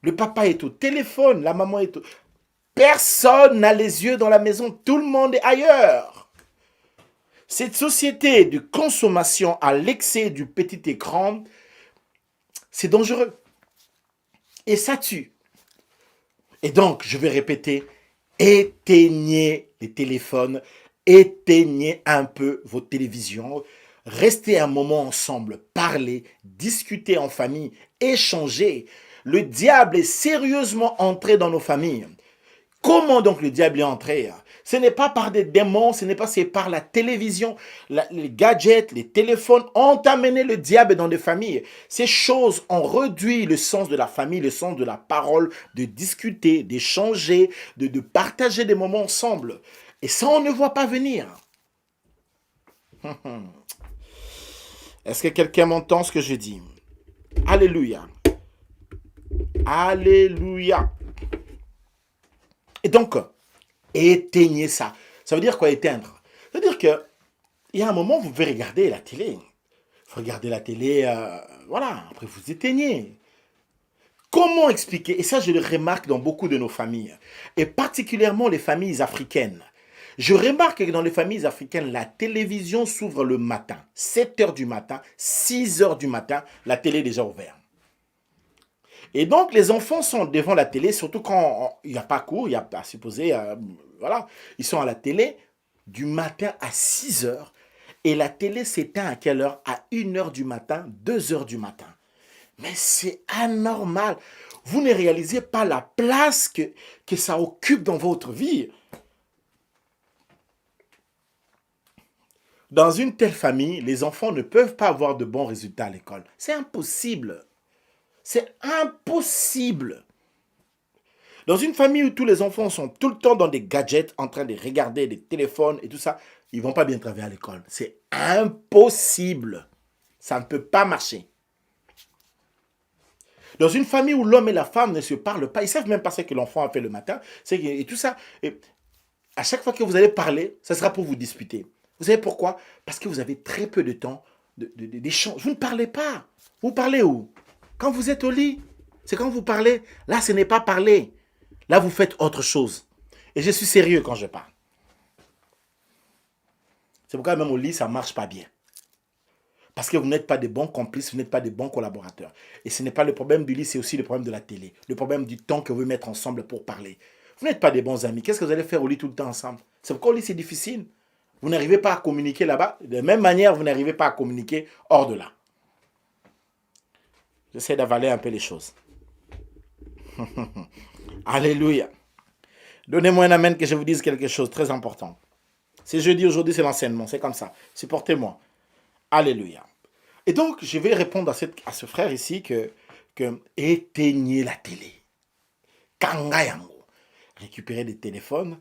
Le papa est au téléphone, la maman est au... Personne n'a les yeux dans la maison, tout le monde est ailleurs. Cette société de consommation à l'excès du petit écran, c'est dangereux. Et ça tue. Et donc, je vais répéter, éteignez les téléphones, éteignez un peu vos télévisions, restez un moment ensemble, parlez, discutez en famille, échangez. Le diable est sérieusement entré dans nos familles. Comment donc le diable est entré? Ce n'est pas par des démons, ce n'est pas c'est par la télévision, les gadgets, les téléphones ont amené le diable dans des familles. Ces choses ont réduit le sens de la famille, le sens de la parole, de discuter, d'échanger, de partager des moments ensemble. Et ça, on ne voit pas venir. Est-ce que quelqu'un m'entend ce que je dis? Alléluia. Alléluia. Et donc, éteignez ça. Ça veut dire quoi, éteindre? Ça veut dire que il y a un moment, vous pouvez regarder la télé. Vous regardez la télé, voilà, après vous éteignez. Comment expliquer? Et ça, je le remarque dans beaucoup de nos familles, et particulièrement les familles africaines. Je remarque que dans les familles africaines, la télévision s'ouvre le matin, 7 heures du matin, 6 heures du matin, la télé est déjà ouverte. Et donc, les enfants sont devant la télé, surtout quand il n'y a pas cours, il n'y a pas supposé, voilà. Ils sont à la télé du matin à 6 heures. Et la télé s'éteint à quelle heure? À 1 heure du matin, 2 heures du matin. Mais c'est anormal. Vous ne réalisez pas la place que ça occupe dans votre vie. Dans une telle famille, les enfants ne peuvent pas avoir de bons résultats à l'école. C'est impossible. C'est impossible. Dans une famille où tous les enfants sont tout le temps dans des gadgets, en train de regarder des téléphones et tout ça, ils ne vont pas bien travailler à l'école. C'est impossible. Ça ne peut pas marcher. Dans une famille où l'homme et la femme ne se parlent pas, ils ne savent même pas ce que l'enfant a fait le matin, et tout ça. Et à chaque fois que vous allez parler, ça sera pour vous disputer. Vous savez pourquoi? Parce que vous avez très peu de temps d'échange. Vous ne parlez pas. Vous parlez où? Quand vous êtes au lit. C'est quand vous parlez. Là, ce n'est pas parler. Là, vous faites autre chose. Et je suis sérieux quand je parle. C'est pourquoi même au lit, ça ne marche pas bien. Parce que vous n'êtes pas des bons complices, vous n'êtes pas des bons collaborateurs. Et ce n'est pas le problème du lit, c'est aussi le problème de la télé. Le problème du temps que vous mettez ensemble pour parler. Vous n'êtes pas des bons amis. Qu'est-ce que vous allez faire au lit tout le temps ensemble? C'est pourquoi au lit, c'est difficile. Vous n'arrivez pas à communiquer là-bas. De la même manière, vous n'arrivez pas à communiquer hors de là. J'essaie d'avaler un peu les choses. Alléluia. Donnez-moi un amen que je vous dise quelque chose de très important. C'est jeudi, aujourd'hui, c'est l'enseignement. C'est comme ça. Supportez-moi. Alléluia. Et donc, je vais répondre à ce frère ici que éteignez la télé. Kangayango. Récupérez des téléphones.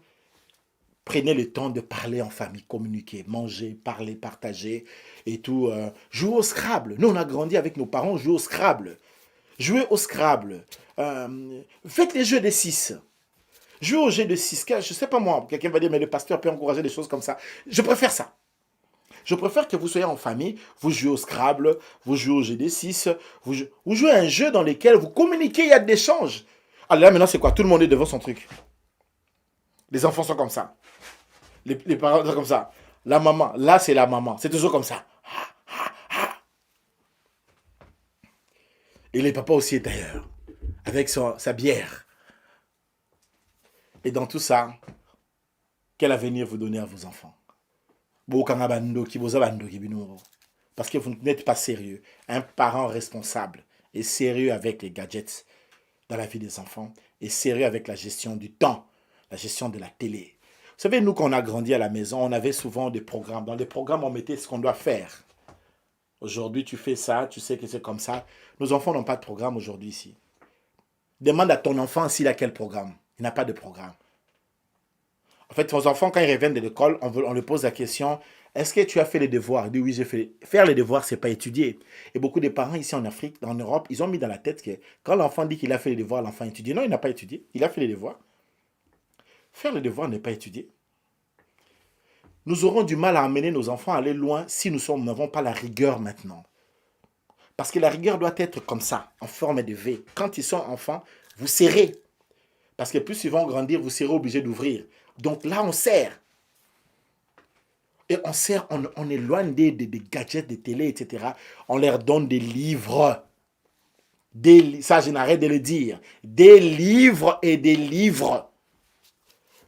Prenez le temps de parler en famille, communiquer, manger, parler, partager et tout. Jouer au Scrabble. Nous, on a grandi avec nos parents, jouer au Scrabble. Jouez au Scrabble. Faites les jeux des 6. Jouez au jeu de 6. Je ne sais pas moi, quelqu'un va dire, mais le pasteur peut encourager des choses comme ça. Je préfère ça. Je préfère que vous soyez en famille, vous jouez au Scrabble, vous jouez au jeu des 6, vous jouez à un jeu dans lequel vous communiquez, il y a de l'échange. Alors là, maintenant, c'est quoi? Tout le monde est devant son truc. Les enfants sont comme ça. Les parents sont comme ça. La maman, là, c'est la maman. C'est toujours comme ça. Et les papas aussi est d'ailleurs, avec sa bière. Et dans tout ça, quel avenir vous donnez à vos enfants? Parce que vous n'êtes pas sérieux. Un parent responsable est sérieux avec les gadgets dans la vie des enfants, est sérieux avec la gestion du temps, la gestion de la télé. Vous savez, nous, quand on a grandi à la maison, on avait souvent des programmes. Dans les programmes, on mettait ce qu'on doit faire. Aujourd'hui, tu fais ça, tu sais que c'est comme ça. Nos enfants n'ont pas de programme aujourd'hui ici. Demande à ton enfant s'il a quel programme. Il n'a pas de programme. En fait, vos enfants, quand ils reviennent de l'école, on leur pose la question, est-ce que tu as fait les devoirs? Il dit oui, j'ai fait. Faire les devoirs, c'est pas étudier. Et beaucoup de parents ici en Afrique, en Europe, ils ont mis dans la tête que quand l'enfant dit qu'il a fait les devoirs, l'enfant étudie. Non, il n'a pas étudié. Il a fait les devoirs. Faire les devoirs n'est pas étudier. Nous aurons du mal à amener nos enfants à aller loin si nous n'avons pas la rigueur maintenant. Parce que la rigueur doit être comme ça, en forme de V. Quand ils sont enfants, vous serrez. Parce que plus ils vont grandir, vous serez obligé d'ouvrir. Donc là, on serre. Et on sert, on éloigne des gadgets, des télés, etc. On leur donne des livres. Ça, je n'arrête de le dire. Des livres et des livres.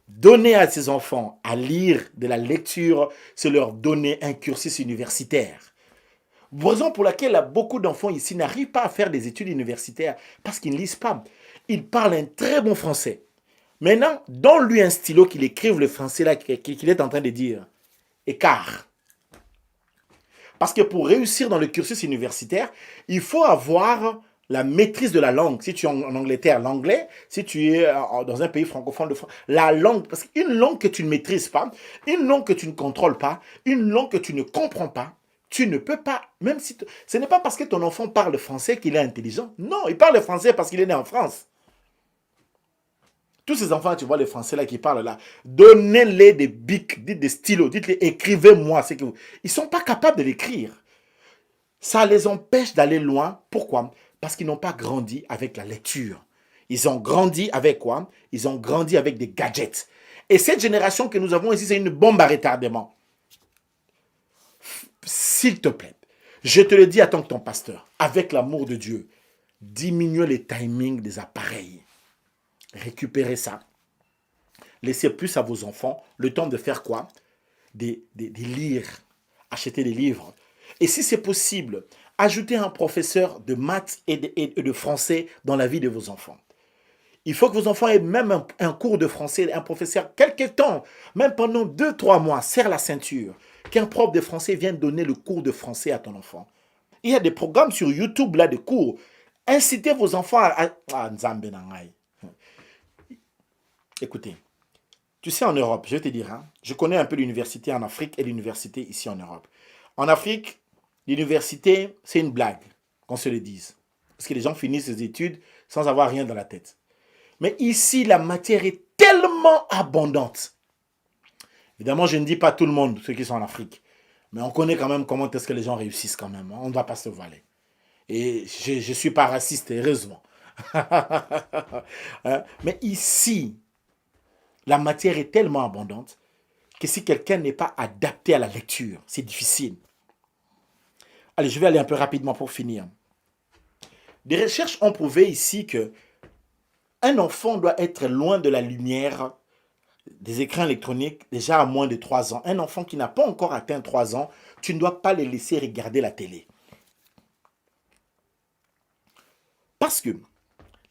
Donner à ces enfants à lire de la lecture, c'est leur donner un cursus universitaire. Raison pour laquelle beaucoup d'enfants ici n'arrivent pas à faire des études universitaires parce qu'ils ne lisent pas. Ils parlent un très bon français. Maintenant, donne-lui un stylo qu'il écrive le français là qu'il est en train de dire. Écart. Parce que pour réussir dans le cursus universitaire, il faut avoir la maîtrise de la langue. Si tu es en Angleterre, l'anglais. Si tu es dans un pays francophone, la langue. Parce qu'une langue que tu ne maîtrises pas, une langue que tu ne contrôles pas, une langue que tu ne comprends pas, tu ne peux pas, même si... Ce n'est pas parce que ton enfant parle français qu'il est intelligent. Non, il parle français parce qu'il est né en France. Tous ces enfants, tu vois les Français là qui parlent là, donnez-les des bics, dites des stylos, dites-les, écrivez-moi. Ils ne sont pas capables de l'écrire. Ça les empêche d'aller loin. Pourquoi? Parce qu'ils n'ont pas grandi avec la lecture. Ils ont grandi avec quoi? Ils ont grandi avec des gadgets. Et cette génération que nous avons ici, c'est une bombe à retardement. S'il te plaît, je te le dis en tant que ton pasteur, avec l'amour de Dieu, diminuez les timings des appareils. Récupérez ça. Laissez plus à vos enfants le temps de faire quoi? Des lire, acheter des livres. Et si c'est possible, ajoutez un professeur de maths et de français dans la vie de vos enfants. Il faut que vos enfants aient même un cours de français, un professeur, quelque temps, même pendant 2-3 mois, serre la ceinture, qu'un prof de français vienne donner le cours de français à ton enfant. Il y a des programmes sur YouTube, là, de cours. Incitez vos enfants à Nzambe Nangai. Écoutez, tu sais, en Europe, je vais te dire, hein, je connais un peu l'université en Afrique et l'université ici en Europe. En Afrique, l'université, c'est une blague, qu'on se le dise. Parce que les gens finissent les études sans avoir rien dans la tête. Mais ici, la matière est tellement abondante. Évidemment, je ne dis pas tout le monde, ceux qui sont en Afrique. Mais on connaît quand même comment est-ce que les gens réussissent quand même. On ne va pas se voiler. Et je ne suis pas raciste, heureusement. Mais ici, la matière est tellement abondante que si quelqu'un n'est pas adapté à la lecture, c'est difficile. Allez, je vais aller un peu rapidement pour finir. Des recherches ont prouvé ici que un enfant doit être loin de la lumière des écrans électroniques déjà à moins de 3 ans. Un enfant qui n'a pas encore atteint 3 ans, tu ne dois pas le laisser regarder la télé. Parce que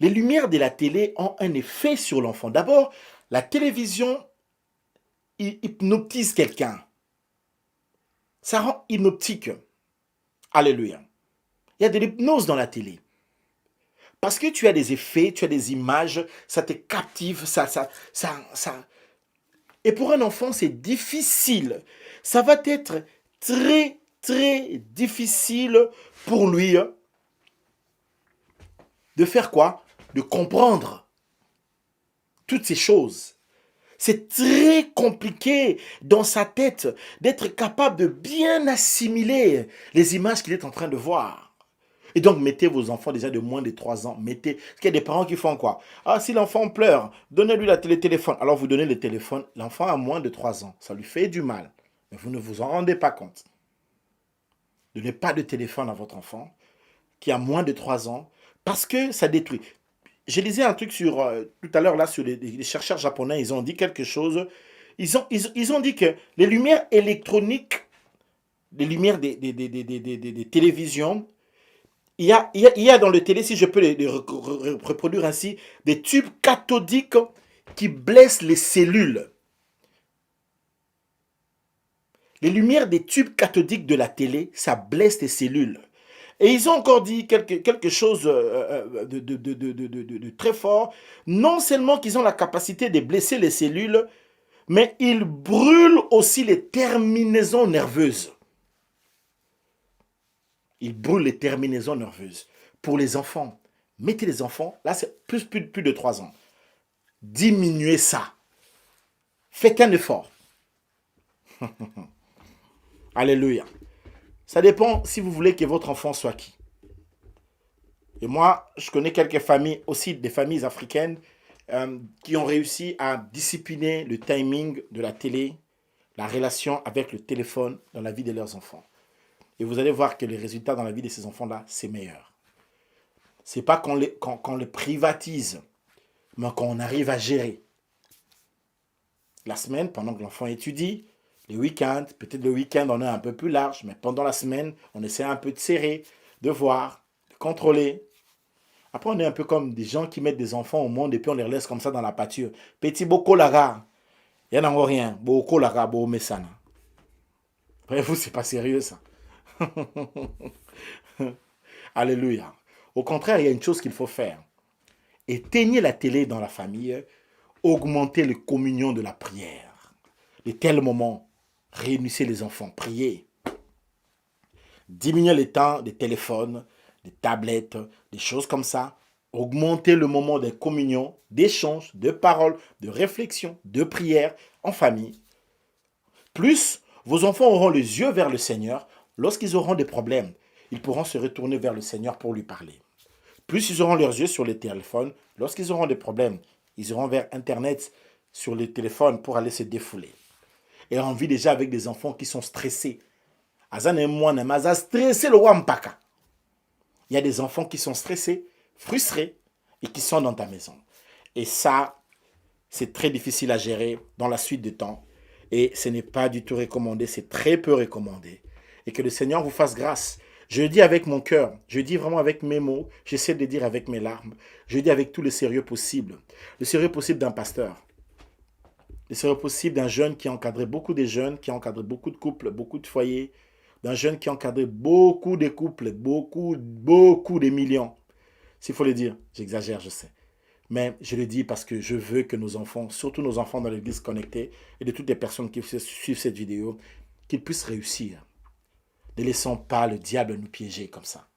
les lumières de la télé ont un effet sur l'enfant. D'abord, la télévision hypnotise quelqu'un. Ça rend hypnotique. Alléluia. Il y a de l'hypnose dans la télé. Parce que tu as des effets, tu as des images, ça te captive, ça. Et pour un enfant, c'est difficile. Ça va être très, très difficile pour lui de faire quoi? De comprendre toutes ces choses. C'est très compliqué dans sa tête d'être capable de bien assimiler les images qu'il est en train de voir. Et donc, mettez vos enfants déjà de moins de 3 ans. Mettez. Parce qu'il y a des parents qui font quoi? Ah, si l'enfant pleure, donnez-lui le téléphone. Alors, vous donnez le téléphone. L'enfant a moins de 3 ans. Ça lui fait du mal. Mais vous ne vous en rendez pas compte. Donnez pas de téléphone à votre enfant qui a moins de 3 ans parce que ça détruit. J'ai lisé un truc sur, tout à l'heure là sur les chercheurs japonais. Ils ont dit quelque chose. Ils ont dit que les lumières électroniques, les lumières des télévisions, il y a dans le télé, si je peux les reproduire ainsi, des tubes cathodiques qui blessent les cellules. Les lumières des tubes cathodiques de la télé, ça blesse les cellules. Et ils ont encore dit quelque chose de très fort. Non seulement qu'ils ont la capacité de blesser les cellules, mais il brûle aussi les terminaisons nerveuses. Il brûle les terminaisons nerveuses. Pour les enfants, mettez les enfants, là c'est plus de 3 ans. Diminuez ça. Faites un effort. Alléluia. Ça dépend si vous voulez que votre enfant soit qui. Et moi, je connais quelques familles, aussi des familles africaines, qui ont réussi à discipliner le timing de la télé, la relation avec le téléphone dans la vie de leurs enfants. Et vous allez voir que les résultats dans la vie de ces enfants-là, c'est meilleur. C'est pas qu'on les privatise, mais qu'on arrive à gérer. La semaine, pendant que l'enfant étudie, les week-ends, peut-être le week-end on est un peu plus large, mais pendant la semaine, on essaie un peu de serrer, de voir, de contrôler. Après, on est un peu comme des gens qui mettent des enfants au monde et puis on les laisse comme ça dans la pâture. Petit boko laga, il n'y en a rien. Boko laga, bo mesana. Vous, c'est pas sérieux ça. Alléluia. Au contraire, il y a une chose qu'il faut faire. Éteignez la télé dans la famille, augmentez les communions de la prière. De tels moments, réunissez les enfants, priez. Diminuez le temps des téléphones, des tablettes, des choses comme ça. Augmentez le moment de communion, d'échange, de paroles, de réflexion, de prière en famille. Plus, vos enfants auront les yeux vers le Seigneur. Lorsqu'ils auront des problèmes, ils pourront se retourner vers le Seigneur pour lui parler. Plus ils auront leurs yeux sur les téléphones, lorsqu'ils auront des problèmes, ils iront vers Internet sur les téléphones pour aller se défouler. Et on vit déjà avec des enfants qui sont stressés. Stressé le wampaka. Il y a des enfants qui sont stressés, frustrés et qui sont dans ta maison. Et ça, c'est très difficile à gérer dans la suite du temps. Et ce n'est pas du tout recommandé, c'est très peu recommandé. Et que le Seigneur vous fasse grâce. Je le dis avec mon cœur, je le dis vraiment avec mes mots, j'essaie de le dire avec mes larmes, je le dis avec tout le sérieux possible. Le sérieux possible d'un pasteur. Le sérieux possible d'un jeune qui a encadré beaucoup de jeunes, qui a encadré beaucoup de couples, beaucoup de foyers, d'un jeune qui a encadré beaucoup de couples, beaucoup de millions. S'il faut le dire, j'exagère, je sais. Mais je le dis parce que je veux que nos enfants, surtout nos enfants dans l'église connectée, et de toutes les personnes qui suivent cette vidéo, qu'ils puissent réussir. Ne laissons pas le diable nous piéger comme ça.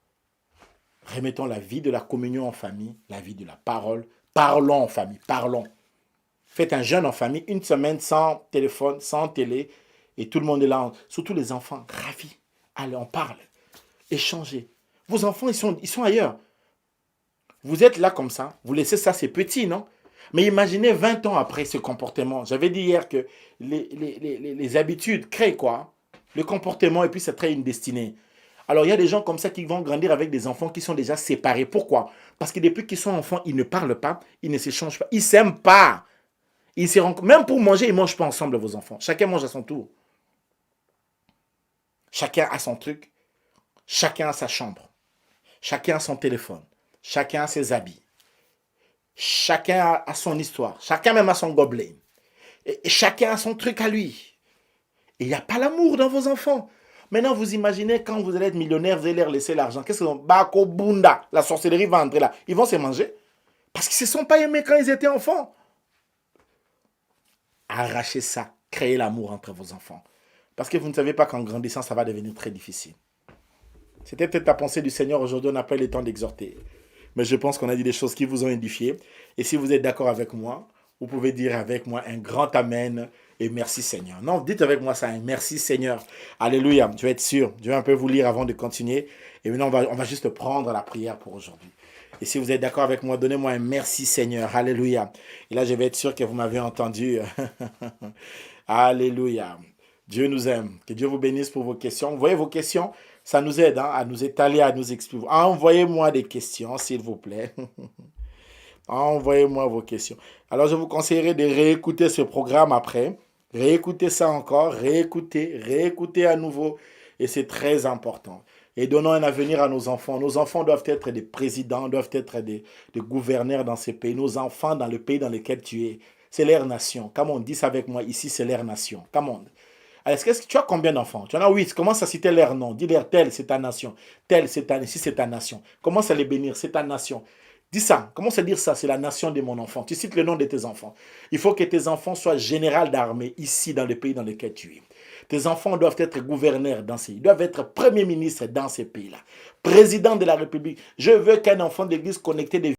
Remettons la vie de la communion en famille, la vie de la parole. Parlons en famille, parlons. Faites un jeûne en famille, une semaine sans téléphone, sans télé, et tout le monde est là, surtout les enfants, ravis. Allez, on parle, échangez. Vos enfants, ils sont ailleurs. Vous êtes là comme ça, vous laissez ça, c'est petit, non? Mais imaginez 20 ans après ce comportement. J'avais dit hier que les habitudes créent quoi? Le comportement, et puis ça crée une destinée. Alors, il y a des gens comme ça qui vont grandir avec des enfants qui sont déjà séparés. Pourquoi? Parce que depuis qu'ils sont enfants, ils ne parlent pas, ils ne s'échangent pas, ils ne s'aiment pas. Même pour manger, ils ne mangent pas ensemble, vos enfants. Chacun mange à son tour. Chacun a son truc. Chacun a sa chambre. Chacun a son téléphone. Chacun a ses habits. Chacun a son histoire. Chacun même a son gobelet. Et chacun a son truc à lui. Et il n'y a pas l'amour dans vos enfants. Maintenant, vous imaginez quand vous allez être millionnaire, vous allez leur laisser l'argent. Qu'est-ce qu'ils ont? Bako Bunda, la sorcellerie va entrer là. Ils vont se manger. Parce qu'ils ne se sont pas aimés quand ils étaient enfants. Arrachez ça. Créez l'amour entre vos enfants. Parce que vous ne savez pas qu'en grandissant, ça va devenir très difficile. C'était peut-être la pensée du Seigneur. Aujourd'hui, on n'a pas le temps d'exhorter. Mais je pense qu'on a dit des choses qui vous ont édifié. Et si vous êtes d'accord avec moi, vous pouvez dire avec moi un grand Amen et merci Seigneur. Non, dites avec moi ça, un merci Seigneur. Alléluia, je vais être sûr. Je vais un peu vous lire avant de continuer. Et maintenant, on va juste prendre la prière pour aujourd'hui. Et si vous êtes d'accord avec moi, donnez-moi un merci Seigneur. Alléluia. Et là, je vais être sûr que vous m'avez entendu. Alléluia. Dieu nous aime. Que Dieu vous bénisse pour vos questions. Vous voyez vos questions, ça nous aide à nous étaler, à nous expliquer. Envoyez-moi des questions, s'il vous plaît. Envoyez-moi vos questions. Alors, je vous conseillerais de réécouter ce programme après. Réécoutez ça encore, réécoutez à nouveau. Et c'est très important. Et donnons un avenir à nos enfants. Nos enfants doivent être des présidents, doivent être des gouverneurs dans ces pays. Nos enfants dans le pays dans lequel tu es, c'est leur nation. Come on, dis ça avec moi. Ici, c'est leur nation. Come on. Alors, est-ce que tu as combien d'enfants? Tu en as 8. Commence à citer leur nom. Dis-leur tel, c'est ta nation. Tel, c'est ta, ici, c'est ta nation. Commence à les bénir, c'est ta nation. Dis ça. Comment se dire ça? C'est la nation de mon enfant. Tu cites le nom de tes enfants. Il faut que tes enfants soient généraux d'armée ici dans le pays dans lequel tu es. Tes enfants doivent être gouverneurs dans ces pays. Ils doivent être premiers ministres dans ces pays-là. Président de la République. Je veux qu'un enfant d'église connecté